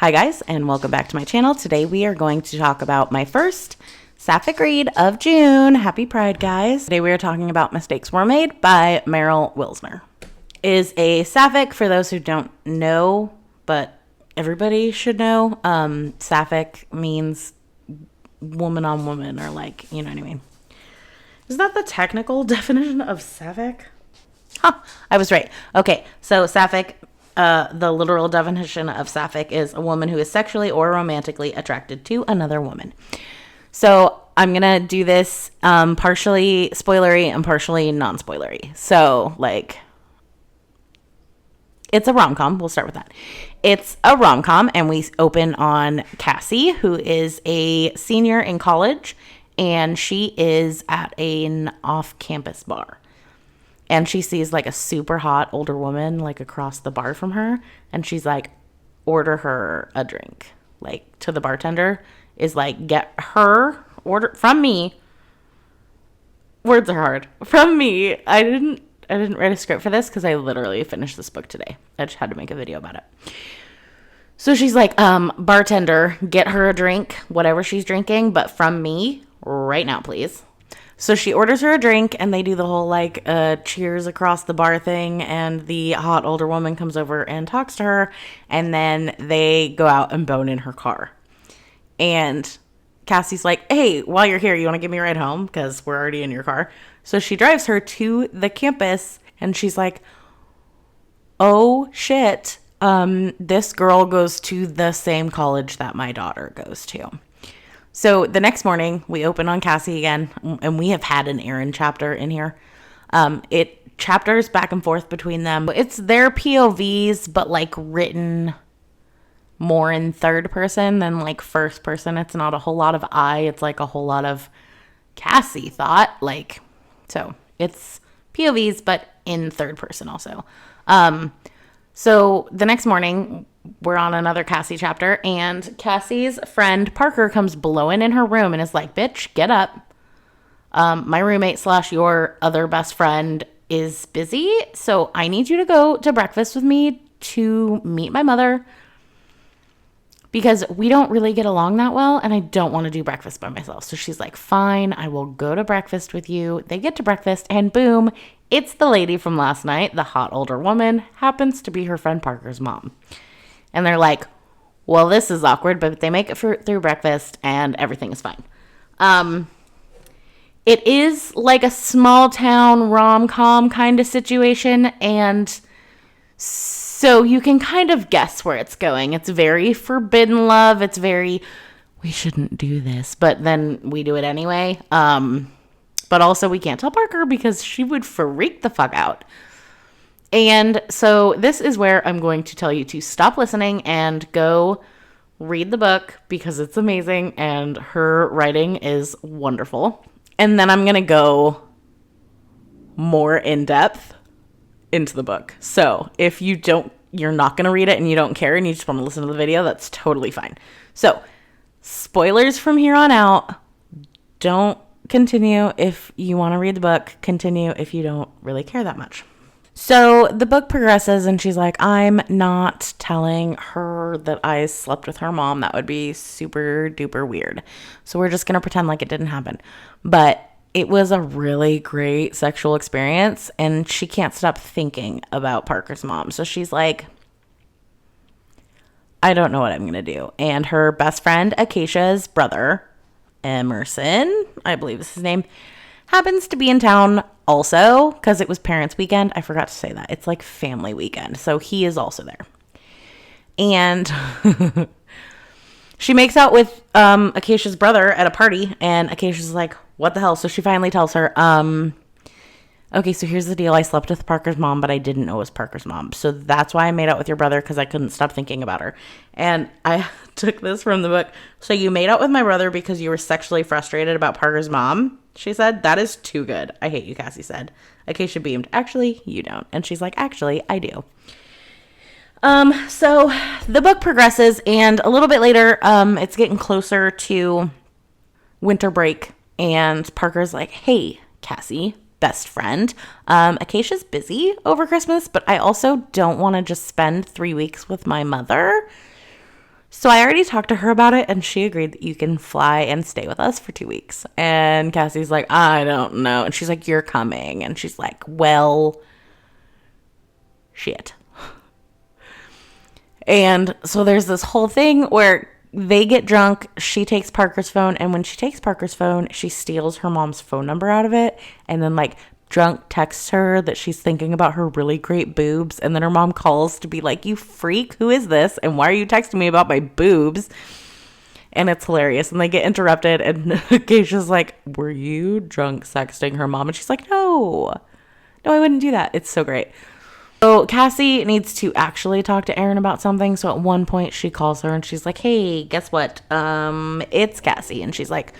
Hi guys, and welcome back to my channel. Today we are going to talk about my first Sapphic read of June. Happy Pride, guys. Today we are talking about Mistakes Were Made by Meryl Wilsner. Is a Sapphic, for those who don't know, but everybody should know, Sapphic means woman on woman, or like, you know what I mean. Is that the technical definition of Sapphic? Huh, I was right. Okay, so Sapphic, the literal definition of Sapphic is a woman who is sexually or romantically attracted to another woman. So I'm going to do this partially spoilery and partially non-spoilery. So, like, it's a rom-com. We'll start with that. It's a rom-com, and we open on Cassie, who is a senior in college, and she is at an off-campus bar. And she sees like a super hot older woman like across the bar from her. And she's like, order her a drink. Like, to the bartender is like, get her order from me. Words are hard. From me. I didn't write a script for this because I literally finished this book today. I just had to make a video about it. So she's like, bartender, get her a drink, whatever she's drinking, but from me right now, please. So she orders her a drink, and they do the whole, like, cheers across the bar thing, and the hot older woman comes over and talks to her, and then they go out and bone in her car. And Cassie's like, hey, while you're here, you want to give me a ride home? Because we're already in your car. So she drives her to the campus, and she's like, oh, shit, this girl goes to the same college that my daughter goes to. So the next morning, we open on Cassie again, and we have had an Erin chapter in here. It chapters back and forth between them. It's their POVs, but like written more in third person than like first person. It's not a whole lot of I. It's like a whole lot of Cassie thought. Like, so it's POVs, but in third person also. So the next morning, we're on another Cassie chapter, and Cassie's friend Parker comes blowing in her room and is like, bitch, get up. My roommate / your other best friend is busy, so I need you to go to breakfast with me to meet my mother, because we don't really get along that well, and I don't want to do breakfast by myself. So she's like, fine, I will go to breakfast with you. They get to breakfast, and boom, it's the lady from last night. The hot older woman happens to be her friend Parker's mom. And they're like, well, this is awkward, but they make it through breakfast and everything is fine. It is like a small town rom-com kind of situation. And so you can kind of guess where it's going. It's very forbidden love. It's very, we shouldn't do this, but then we do it anyway. But also we can't tell Parker because she would freak the fuck out. And so this is where I'm going to tell you to stop listening and go read the book, because it's amazing and her writing is wonderful. And then I'm going to go more in depth into the book. So if you're not going to read it and you don't care and you just want to listen to the video, that's totally fine. So spoilers from here on out. Don't continue if you want to read the book. Continue if you don't really care that much. So the book progresses, and she's like, I'm not telling her that I slept with her mom. That would be super duper weird. So we're just going to pretend like it didn't happen. But it was a really great sexual experience, and she can't stop thinking about Parker's mom. So she's like, I don't know what I'm going to do. And her best friend, Acacia's brother, Emerson, I believe is his name, happens to be in town also, because it was parents' weekend. I forgot to say that. It's like family weekend. So he is also there. And she makes out with Acacia's brother at a party, and Acacia's like, what the hell? So she finally tells her, okay, so here's the deal. I slept with Parker's mom, but I didn't know it was Parker's mom. So that's why I made out with your brother, because I couldn't stop thinking about her. And I took this from the book. So you made out with my brother because you were sexually frustrated about Parker's mom? She said, that is too good. I hate you, Cassie said. Acacia beamed. Actually, you don't. And she's like, actually, I do. So the book progresses, and a little bit later, it's getting closer to winter break, and Parker's like, hey, Cassie, best friend, Acacia's busy over Christmas, but I also don't want to just spend 3 weeks with my mother. So I already talked to her about it, and she agreed that you can fly and stay with us for 2 weeks. And Cassie's like, I don't know. And she's like, you're coming. And she's like, well, shit. And so there's this whole thing where they get drunk. She takes Parker's phone. And when she takes Parker's phone, she steals her mom's phone number out of it. And then, like, drunk texts her that she's thinking about her really great boobs. And then her mom calls to be like, you freak, who is this? And why are you texting me about my boobs? And it's hilarious. And they get interrupted. And Keisha's like, were you drunk sexting her mom? And she's like, no, I wouldn't do that. It's so great. So Cassie needs to actually talk to Erin about something. So at one point she calls her and she's like, hey, guess what? It's Cassie. And she's like,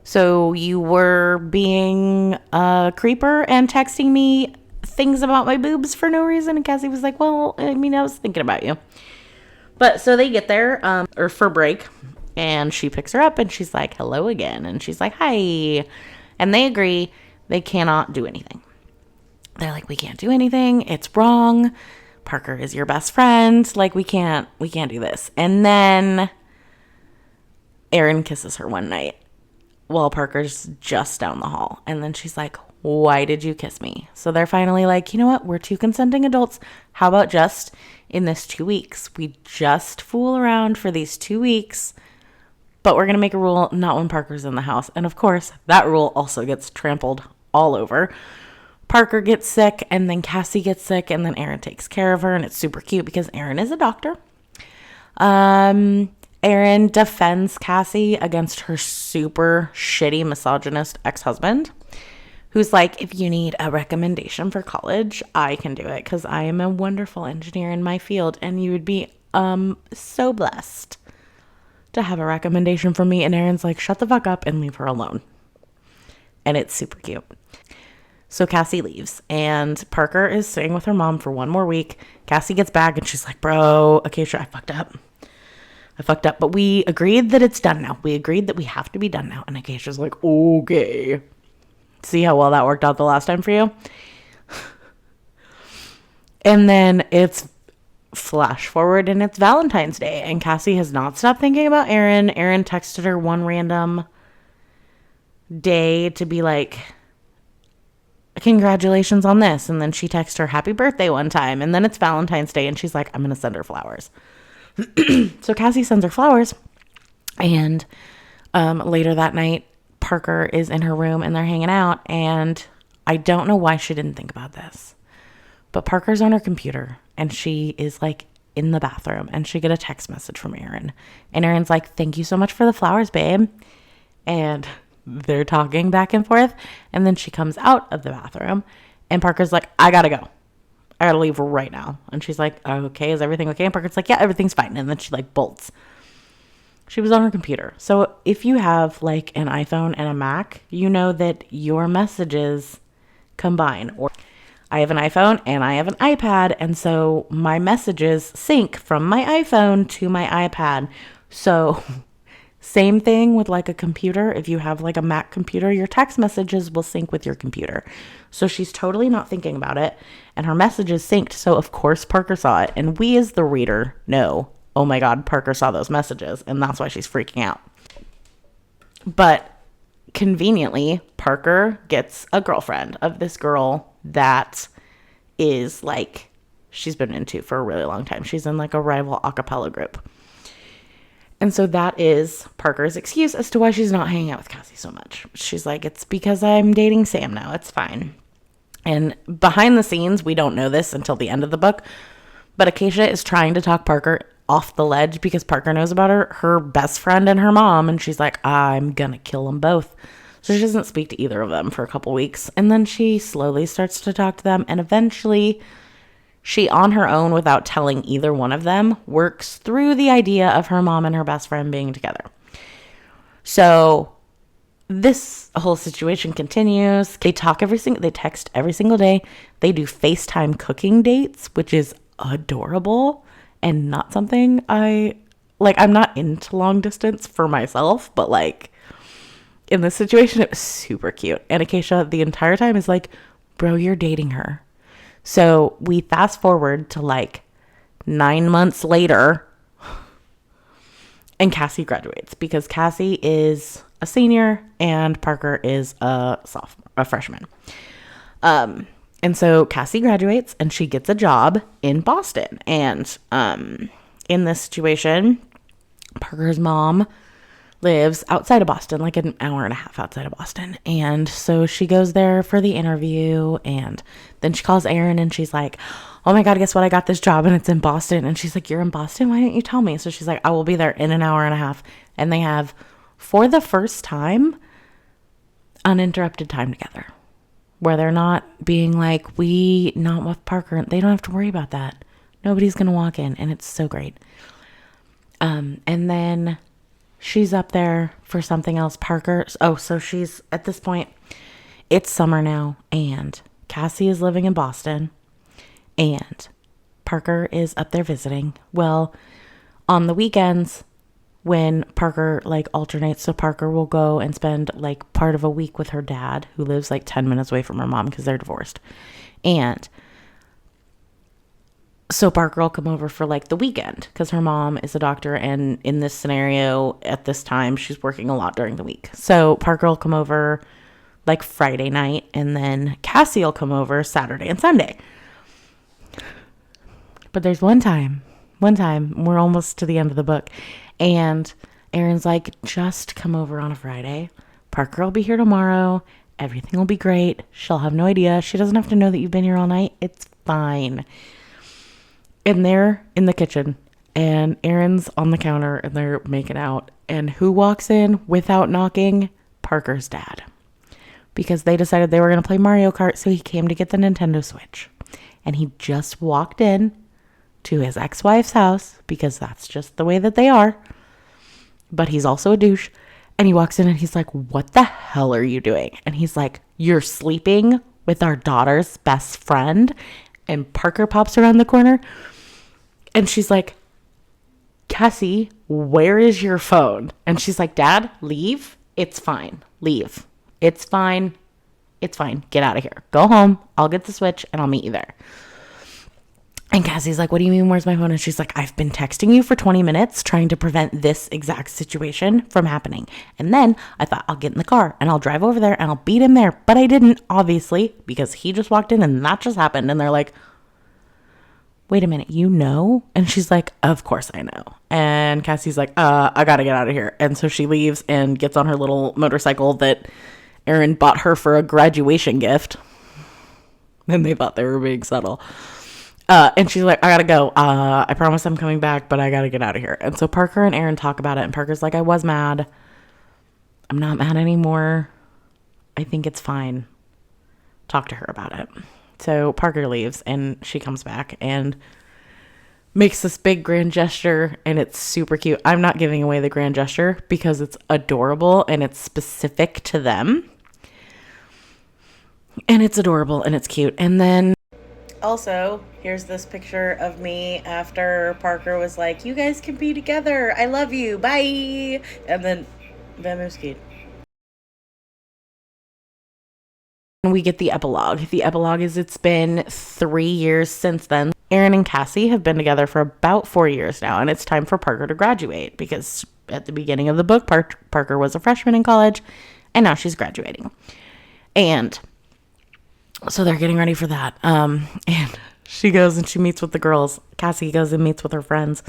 so you were being a creeper and texting me things about my boobs for no reason? And Cassie was like, well, I mean, I was thinking about you. But so they get there, or for break, and she picks her up and she's like, hello again. And she's like, hi. And they agree they cannot do anything. They're like, we can't do anything. It's wrong. Parker is your best friend. Like, we can't do this. And then Erin kisses her one night while Parker's just down the hall. And then she's like, why did you kiss me? So they're finally like, you know what? We're two consenting adults. How about just in this 2 weeks? We just fool around for these 2 weeks, but we're going to make a rule not when Parker's in the house. And of course, that rule also gets trampled all over. Parker gets sick, and then Cassie gets sick, and then Erin takes care of her, and it's super cute because Erin is a doctor. Erin defends Cassie against her super shitty misogynist ex-husband, who's like, if you need a recommendation for college, I can do it because I am a wonderful engineer in my field, and you would be so blessed to have a recommendation from me. And Erin's like, shut the fuck up and leave her alone. And it's super cute. So Cassie leaves, and Parker is staying with her mom for 1 more week. Cassie gets back, and she's like, bro, Acacia, I fucked up. But we agreed that it's done now. We agreed that we have to be done now. And Acacia's like, okay. See how well that worked out the last time for you? And then it's flash forward, and it's Valentine's Day, and Cassie has not stopped thinking about Erin. Erin texted her one random day to be like, congratulations on this. And then she texted her happy birthday one time, and then it's Valentine's Day, and she's like, I'm going to send her flowers. So Cassie sends her flowers, and later that night, Parker is in her room, and they're hanging out, and I don't know why she didn't think about this, but Parker's on her computer, and she is like in the bathroom, and she get a text message from Erin, and Erin's like, thank you so much for the flowers, babe. And they're talking back and forth, and then she comes out of the bathroom, and Parker's like, I gotta go. I gotta leave right now. And she's like, okay, is everything okay? And Parker's like, yeah, everything's fine. And then she like bolts. She was on her computer. So if you have like an iPhone and a Mac, you know that your messages combine. Or I have an iPhone and I have an iPad, and so my messages sync from my iPhone to my iPad. So same thing with like a computer. If you have like a Mac computer, your text messages will sync with your computer. So she's totally not thinking about it, and her messages synced. So of course Parker saw it, and we as the reader know, oh my God, Parker saw those messages, and that's why she's freaking out. But conveniently, Parker gets a girlfriend of this girl that is like, she's been into for a really long time. She's in like a rival a cappella group. And so that is Parker's excuse as to why she's not hanging out with Cassie so much. She's like, it's because I'm dating Sam now. It's fine. And behind the scenes, we don't know this until the end of the book, but Acacia is trying to talk Parker off the ledge because Parker knows about her best friend and her mom. And she's like, I'm going to kill them both. So she doesn't speak to either of them for a couple weeks. And then she slowly starts to talk to them. And eventually she, on her own, without telling either one of them, works through the idea of her mom and her best friend being together. So this whole situation continues. They text every single day. They do FaceTime cooking dates, which is adorable and not something I'm not into long distance for myself, but like in this situation, it was super cute. And Acacia the entire time is like, bro, you're dating her. So we fast forward to like 9 months later, And Cassie graduates because Cassie is a senior and Parker is a freshman. And so Cassie graduates and she gets a job in Boston. And in this situation, Parker's mom lives outside of Boston, like an hour and a half outside of Boston. And so she goes there for the interview, and then she calls Erin and she's like, oh my God, guess what? I got this job and it's in Boston. And she's like, you're in Boston? Why didn't you tell me? So she's like, I will be there in an hour and a half. And they have, for the first time, uninterrupted time together, where they're not being like, not with Parker. They don't have to worry about that. Nobody's going to walk in, and it's so great. And then she's up there for something else. So she's, at this point, it's summer now, and Cassie is living in Boston, and Parker is up there visiting. Well, on the weekends, when Parker alternates, so Parker will go and spend part of a week with her dad, who lives 10 minutes away from her mom because they're divorced. And so Parker will come over for the weekend because her mom is a doctor, and in this scenario at this time she's working a lot during the week. So Parker will come over Friday night, and then Cassie will come over Saturday and Sunday. But there's one time, we're almost to the end of the book, and Erin's like, just come over on a Friday. Parker will be here tomorrow. Everything will be great. She'll have no idea. She doesn't have to know that you've been here all night. It's fine. And they're in the kitchen, and Erin's on the counter, and they're making out. And who walks in without knocking? Parker's dad. Because they decided they were going to play Mario Kart, so he came to get the Nintendo Switch. And he just walked in to his ex-wife's house, because that's just the way that they are. But he's also a douche. And he walks in and he's like, what the hell are you doing? And he's like, you're sleeping with our daughter's best friend? And Parker pops around the corner. And she's like, Cassie, where is your phone? And she's like, Dad, leave. It's fine. Leave. It's fine. It's fine. Get out of here. Go home. I'll get the Switch and I'll meet you there. And Cassie's like, what do you mean, where's my phone? And she's like, I've been texting you for 20 minutes trying to prevent this exact situation from happening. And then I thought, I'll get in the car and I'll drive over there and I'll beat him there. But I didn't, obviously, because he just walked in and that just happened. And they're like, wait a minute, you know? And she's like, of course I know. And Cassie's like, I gotta get out of here. And so she leaves and gets on her little motorcycle that Erin bought her for a graduation gift. And they thought they were being subtle. And she's like, I gotta go. I promise I'm coming back, but I gotta get out of here. And so Parker and Erin talk about it, and Parker's like, I was mad. I'm not mad anymore. I think it's fine. Talk to her about it. So Parker leaves, and she comes back and makes this big grand gesture, and it's super cute. I'm not giving away the grand gesture because it's adorable and it's specific to them. And it's adorable and it's cute. And then also, here's this picture of me after Parker was like, you guys can be together. I love you. Bye. And then Vamuski. We get the epilogue. The epilogue is it's been 3 years since then. Erin and Cassie have been together for about 4 years now, and it's time for Parker to graduate because at the beginning of the book, Parker was a freshman in college, and now she's graduating. And so they're getting ready for that. And she goes and she meets with the girls. Cassie goes and meets with her friends.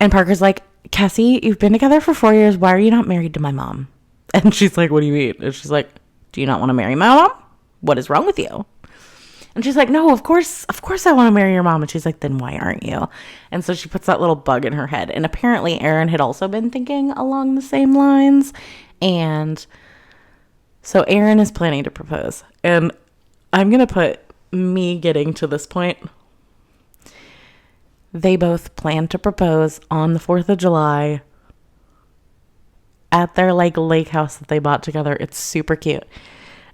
And Parker's like, Cassie, you've been together for 4 years. Why are you not married to my mom? And she's like, what do you mean? And she's like, do you not want to marry my mom? What is wrong with you? And she's like, no, of course I want to marry your mom. And she's like, then why aren't you? And so she puts that little bug in her head. And apparently Erin had also been thinking along the same lines. And so Erin is planning to propose. And I'm going to put me getting to this point. They both plan to propose on the 4th of July at their lake house that they bought together. It's super cute.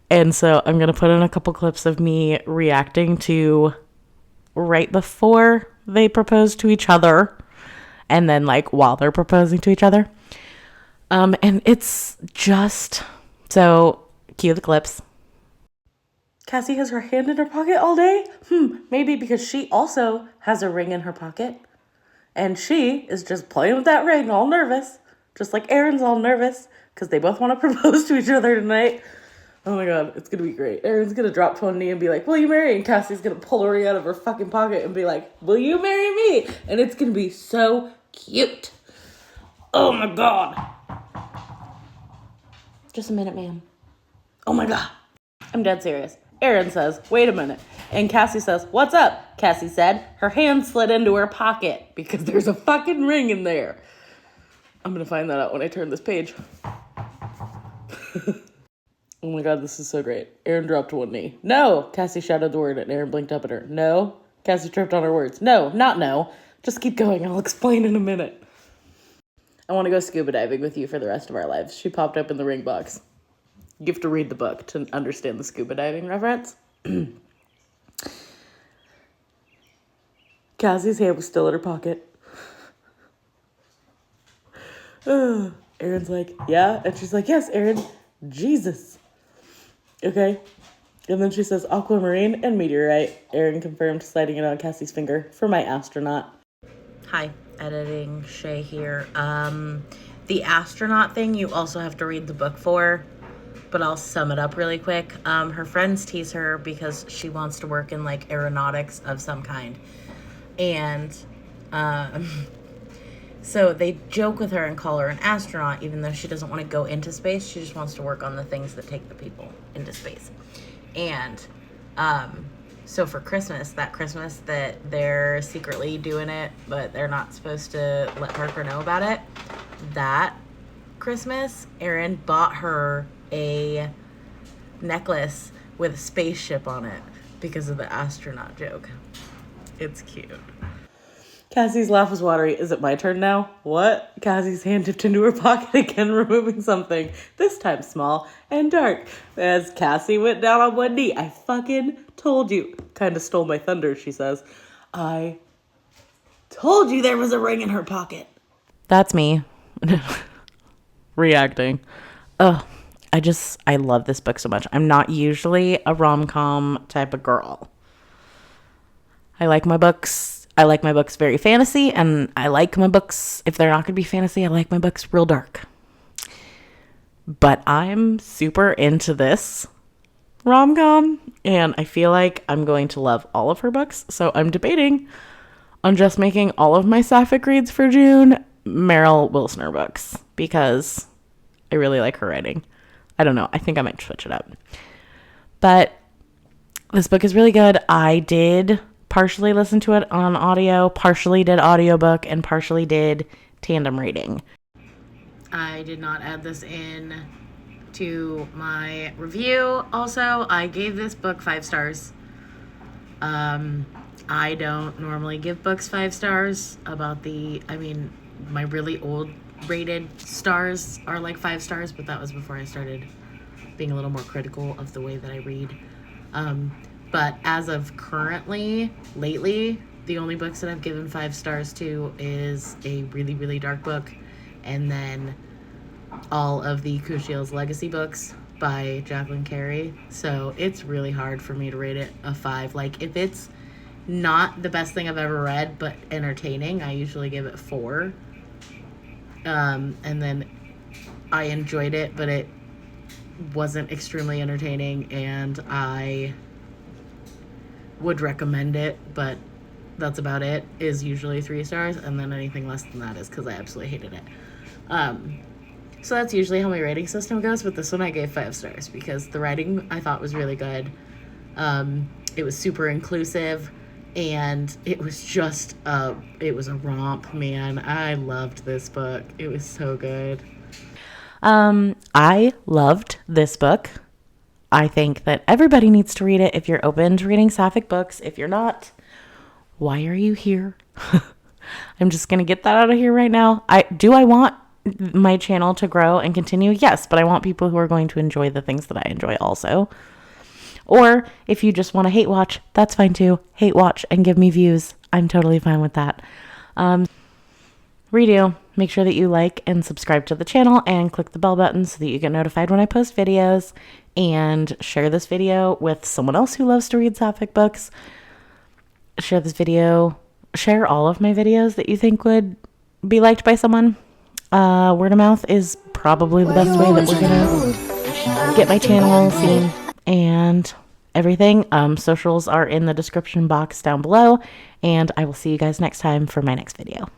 And so I'm going to put in a couple clips of me reacting to right before they propose to each other and then while they're proposing to each other. And it's just so cue the clips. Cassie has her hand in her pocket all day? Maybe because she also has a ring in her pocket. And she is just playing with that ring, all nervous, just like Aaron's all nervous, because they both want to propose to each other tonight. Oh my god, it's gonna be great. Aaron's gonna drop to one knee and be like, will you marry? And Cassie's gonna pull a ring out of her fucking pocket and be like, will you marry me? And it's gonna be so cute. Oh my god. Just a minute, ma'am. Oh my god. I'm dead serious. Aaron says, wait a minute. And Cassie says, what's up? Cassie said, her hand slid into her pocket because there's a fucking ring in there. I'm gonna find that out when I turn this page. Oh my god, this is so great. Aaron dropped to one knee. No! Cassie shouted the word and Aaron blinked up at her. No! Cassie tripped on her words. No, not no. Just keep going. I'll explain in a minute. I want to go scuba diving with you for the rest of our lives. She popped up in the ring box. You have to read the book to understand the scuba diving reference. Cassie's hand was still in her pocket. Aaron's like, yeah? And she's like, yes, Aaron. Jesus. Okay. And then she says, aquamarine and meteorite. Aaron confirmed, sliding it on Cassie's finger for my astronaut. Hi, editing Shay here. The astronaut thing you also have to read the book for, but I'll sum it up really quick. Her friends tease her because she wants to work in like aeronautics of some kind. And so they joke with her and call her an astronaut, even though she doesn't want to go into space. She just wants to work on the things that take the people into space. And so for Christmas, that they're secretly doing it, but they're not supposed to let Parker know about it. That Christmas, Aaron bought her a necklace with a spaceship on it because of the astronaut joke. It's cute. Cassie's laugh was watery. Is it my turn now? What? Cassie's hand dipped into her pocket again, removing something, this time small and dark. As Cassie went down on one knee, I fucking told you. Kind of stole my thunder, she says. I told you there was a ring in her pocket. That's me. Reacting. Oh, I love this book so much. I'm not usually a rom-com type of girl. I like my books very fantasy, and I like my books, if they're not going to be fantasy, I like my books real dark. But I'm super into this rom-com, and I feel like I'm going to love all of her books, so I'm debating on just making all of my Sapphic reads for June Meryl Wilsner books, because I really like her writing. I don't know, I think I might switch it up. But this book is really good. I did partially listen to it on audio, partially did audiobook, and partially did tandem reading. I did not add this in to my review. Also, I gave this book 5 stars. I don't normally give books 5 stars. My really old rated stars are like 5 stars, but that was before I started being a little more critical of the way that I read. But as of lately, the only books that I've given 5 stars to is a really, really dark book, and then all of the Kushiel's Legacy books by Jacqueline Carey. So it's really hard for me to rate it a 5. Like, if it's not the best thing I've ever read, but entertaining, I usually give it 4. And then I enjoyed it, but it wasn't extremely entertaining, and I would recommend it, but that's about it, is usually 3 stars, and then anything less than that is because I absolutely hated it. So that's usually how my rating system goes, but this one I gave 5 stars because the writing I thought was really good. It was super inclusive, and it was just it was a romp, man. I loved this book. It was so good. I loved this book. I think that everybody needs to read it if you're open to reading Sapphic books. If you're not, why are you here? I'm just going to get that out of here right now. I want my channel to grow and continue? Yes, but I want people who are going to enjoy the things that I enjoy also. Or if you just want to hate watch, that's fine too. Hate watch and give me views. I'm totally fine with that. Redo. Make sure that you like and subscribe to the channel and click the bell button so that you get notified when I post videos, and share this video with someone else who loves to read Sapphic books. Share this video share all of my videos that you think would be liked by someone. Word of mouth is probably the best way that we're gonna get my channel seen and everything. Socials are in the description box down below, and I will see you guys next time for my next video.